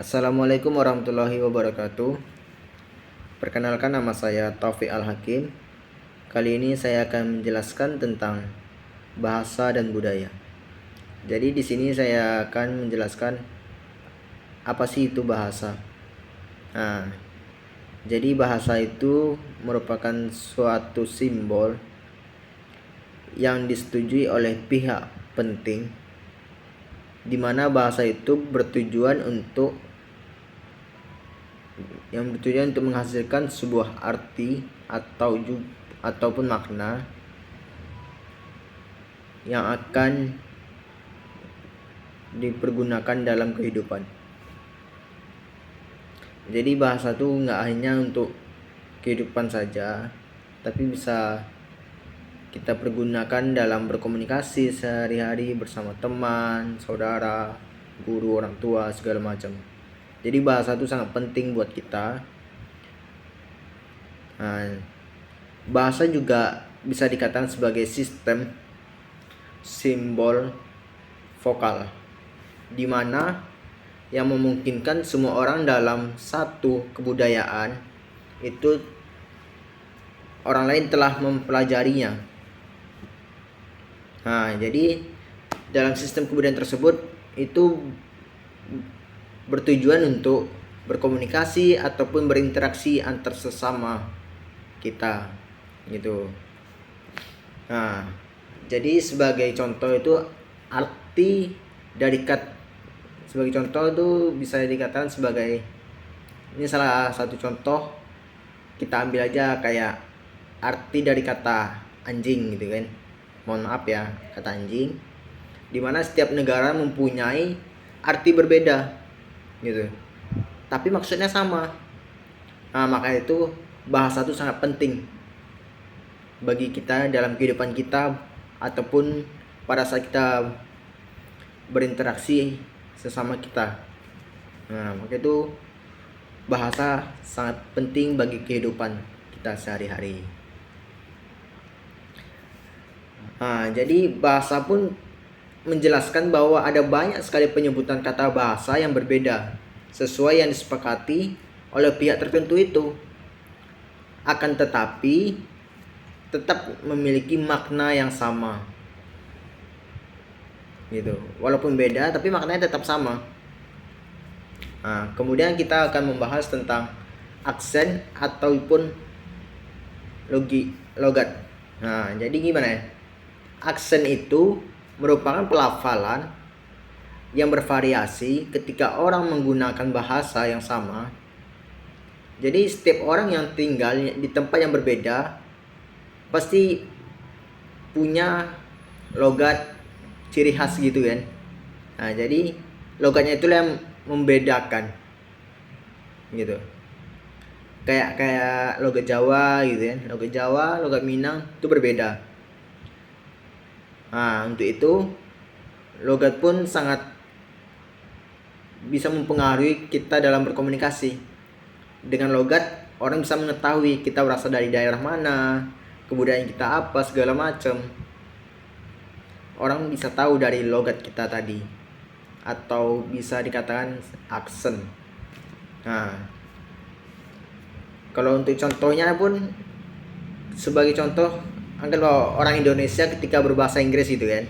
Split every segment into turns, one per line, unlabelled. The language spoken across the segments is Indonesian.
Assalamualaikum warahmatullahi wabarakatuh. Perkenalkan, nama saya Taufik Al-Hakim. Kali ini saya akan menjelaskan tentang bahasa dan budaya. Jadi di sini saya akan menjelaskan apa sih itu bahasa. Nah, jadi bahasa itu merupakan suatu simbol yang disetujui oleh pihak penting, di mana bahasa itu bertujuan untuk menghasilkan sebuah arti ataupun makna yang akan dipergunakan dalam kehidupan. Jadi bahasa itu nggak hanya untuk kehidupan saja, tapi bisa kita pergunakan dalam berkomunikasi sehari-hari bersama teman, saudara, guru, orang tua, segala macam. Jadi bahasa itu sangat penting buat kita. Nah, bahasa juga bisa dikatakan sebagai sistem simbol vokal, di mana yang memungkinkan semua orang dalam satu kebudayaan itu orang lain telah mempelajarinya. Nah, jadi dalam sistem kebudayaan tersebut itu bertujuan untuk berkomunikasi ataupun berinteraksi antar sesama kita gitu. Nah, jadi sebagai contoh itu arti dari sebagai contoh itu bisa dikatakan sebagai, ini salah satu contoh, kita ambil aja kayak arti dari kata anjing gitu kan. Mohon maaf ya, kata anjing, dimana setiap negara mempunyai arti berbeda gitu, tapi maksudnya sama. Nah, maka itu bahasa itu sangat penting bagi kita dalam kehidupan kita ataupun pada saat kita berinteraksi sesama kita. Nah, maka itu bahasa sangat penting bagi kehidupan kita sehari-hari. Nah, jadi bahasa pun menjelaskan bahwa ada banyak sekali penyebutan kata bahasa yang berbeda sesuai yang disepakati oleh pihak tertentu itu. Akan tetapi tetap memiliki makna yang sama. Gitu. Walaupun beda tapi maknanya tetap sama. Nah, kemudian kita akan membahas tentang aksen ataupun logat. Nah, jadi gimana ya? Aksen itu merupakan pelafalan yang bervariasi ketika orang menggunakan bahasa yang sama. Jadi setiap orang yang tinggal di tempat yang berbeda pasti punya logat ciri khas gitu kan. Nah, jadi logatnya itulah yang membedakan gitu. Kayak logat Jawa gitu kan. Logat Jawa, logat Minang itu berbeda. Nah, untuk itu logat pun sangat bisa mempengaruhi kita dalam berkomunikasi. Dengan logat orang bisa mengetahui kita berasal dari daerah mana, kebudayaan kita apa, segala macam. Orang bisa tahu dari logat kita tadi, atau bisa dikatakan aksen. Nah, kalau untuk contohnya pun, sebagai contoh, anggaplah orang Indonesia ketika berbahasa Inggris gitu kan.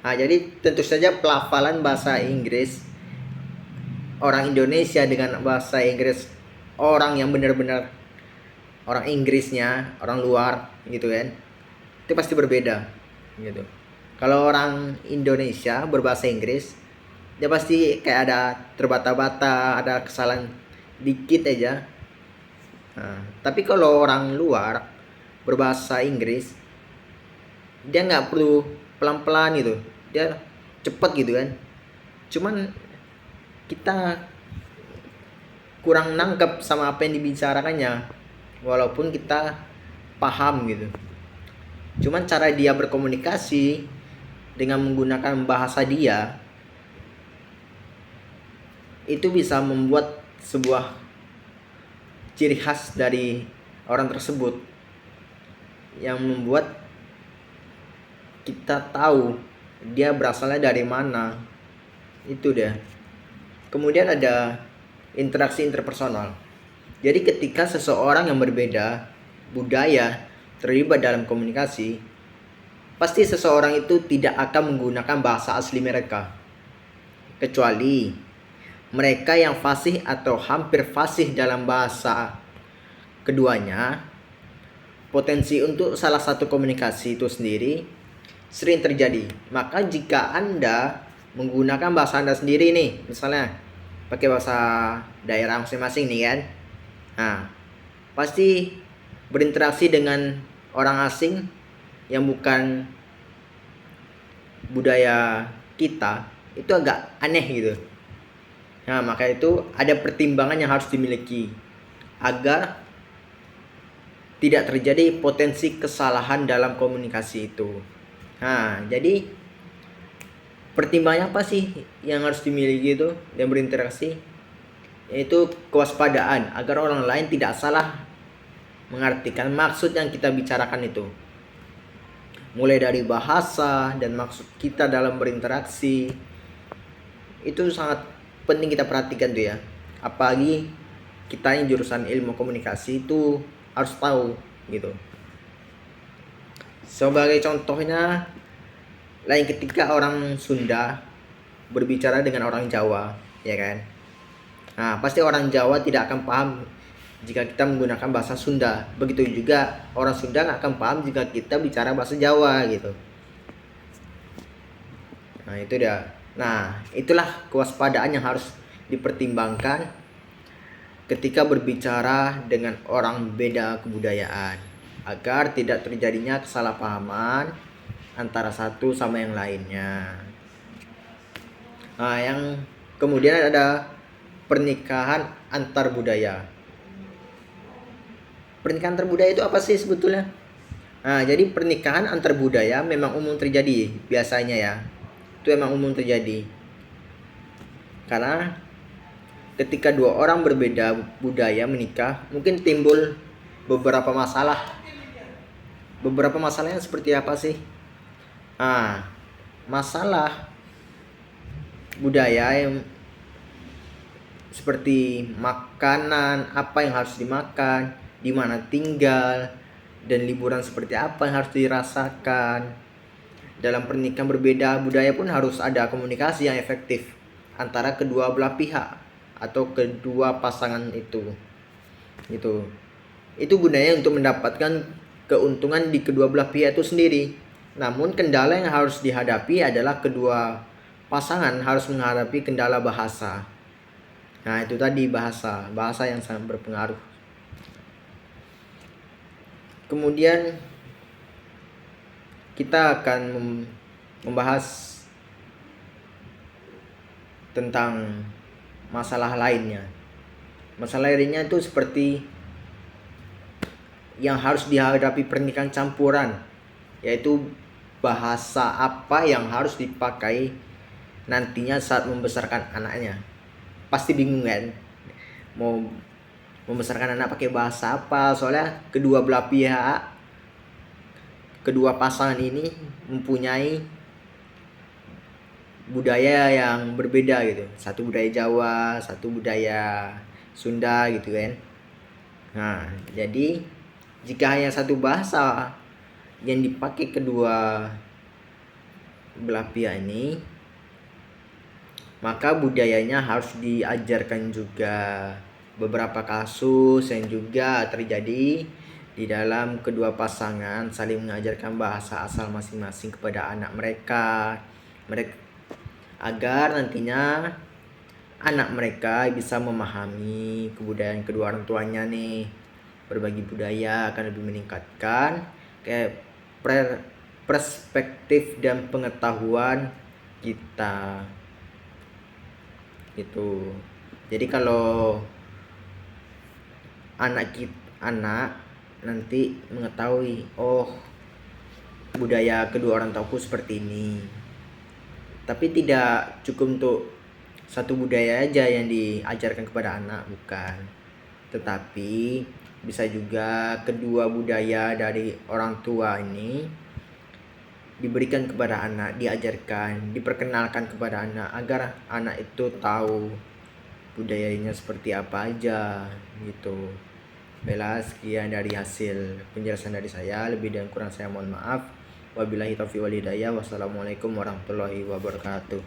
Nah, jadi tentu saja pelafalan bahasa Inggris orang Indonesia dengan bahasa Inggris orang yang benar-benar orang Inggrisnya, orang luar gitu kan, itu pasti berbeda gitu. Kalau orang Indonesia berbahasa Inggris, dia pasti kayak ada terbata-bata, ada kesalahan dikit aja. Nah, tapi kalau orang luar berbahasa Inggris, dia nggak perlu pelan-pelan gitu, dia cepet gitu kan. Cuman kita kurang nangkep sama apa yang dibicarakannya, walaupun kita paham gitu. Cuman cara dia berkomunikasi dengan menggunakan bahasa dia itu bisa membuat sebuah ciri khas dari orang tersebut yang membuat kita tahu dia berasalnya dari mana. Itu dia. Kemudian ada interaksi interpersonal. Jadi ketika seseorang yang berbeda budaya terlibat dalam komunikasi, pasti seseorang itu tidak akan menggunakan bahasa asli mereka. Kecuali mereka yang fasih atau hampir fasih dalam bahasa keduanya, potensi untuk salah satu komunikasi itu sendiri sering terjadi. Maka jika Anda menggunakan bahasa Anda sendiri nih, misalnya pakai bahasa daerah masing-masing nih kan, nah pasti berinteraksi dengan orang asing yang bukan budaya kita itu agak aneh gitu. Nah maka itu ada pertimbangan yang harus dimiliki agar tidak terjadi potensi kesalahan dalam komunikasi itu. Nah jadi pertimbangannya apa sih yang harus dimiliki itu dan berinteraksi? Yaitu kewaspadaan agar orang lain tidak salah mengartikan maksud yang kita bicarakan itu. Mulai dari bahasa dan maksud kita dalam berinteraksi, itu sangat penting kita perhatikan tuh ya. Apalagi kita yang jurusan ilmu komunikasi itu harus tahu gitu. Sebagai contohnya, lain ketika orang Sunda berbicara dengan orang Jawa, ya kan? Nah, pasti orang Jawa tidak akan paham jika kita menggunakan bahasa Sunda. Begitu juga orang Sunda nggak akan paham jika kita bicara bahasa Jawa gitu. Nah itu dia. Nah itulah kewaspadaan yang harus dipertimbangkan ketika berbicara dengan orang beda kebudayaan, agar tidak terjadinya kesalahpahaman antara satu sama yang lainnya. Nah yang kemudian ada pernikahan antar budaya. Pernikahan antar budaya itu apa sih sebetulnya? Nah, jadi pernikahan antar budaya memang umum terjadi biasanya ya. Itu memang umum terjadi. Karena ketika dua orang berbeda budaya menikah, mungkin timbul beberapa masalah. Beberapa masalahnya seperti apa sih? Nah, masalah budaya yang seperti makanan, apa yang harus dimakan, di mana tinggal, dan liburan seperti apa yang harus dirasakan. Dalam pernikahan berbeda budaya pun harus ada komunikasi yang efektif antara kedua belah pihak atau kedua pasangan itu. Gitu. Itu gunanya untuk mendapatkan keuntungan di kedua belah pihak itu sendiri. Namun kendala yang harus dihadapi adalah kedua pasangan harus menghadapi kendala bahasa. Nah, itu tadi bahasa yang sangat berpengaruh. Kemudian kita akan membahas tentang masalah lainnya. Masalah lainnya itu seperti yang harus dihadapi pernikahan campuran, yaitu bahasa apa yang harus dipakai nantinya saat membesarkan anaknya. Pasti bingung kan? Mau membesarkan anak pakai bahasa apa? Soalnya kedua belah pihak, kedua pasangan ini mempunyai budaya yang berbeda gitu. Satu budaya Jawa, satu budaya Sunda gitu kan. Nah, jadi jika hanya satu bahasa yang dipakai kedua belah pihak ini, maka budayanya harus diajarkan juga. Beberapa kasus yang juga terjadi di dalam kedua pasangan saling mengajarkan bahasa asal masing-masing kepada anak mereka agar nantinya anak mereka bisa memahami kebudayaan kedua orang tuanya nih. Berbagi budaya akan lebih meningkatkan kayak perspektif dan pengetahuan kita gitu. Jadi kalau anak nanti mengetahui, oh budaya kedua orang tuaku seperti ini. Tapi tidak cukup untuk satu budaya aja yang diajarkan kepada anak, bukan. Tetapi bisa juga kedua budaya dari orang tua ini diberikan kepada anak, diajarkan, diperkenalkan kepada anak agar anak itu tahu budayanya seperti apa aja gitu. Baiklah, sekian dari hasil penjelasan dari saya. Lebih dan kurang saya mohon maaf. Wabillahi taufiq wal hidayah. Wassalamualaikum warahmatullahi wabarakatuh.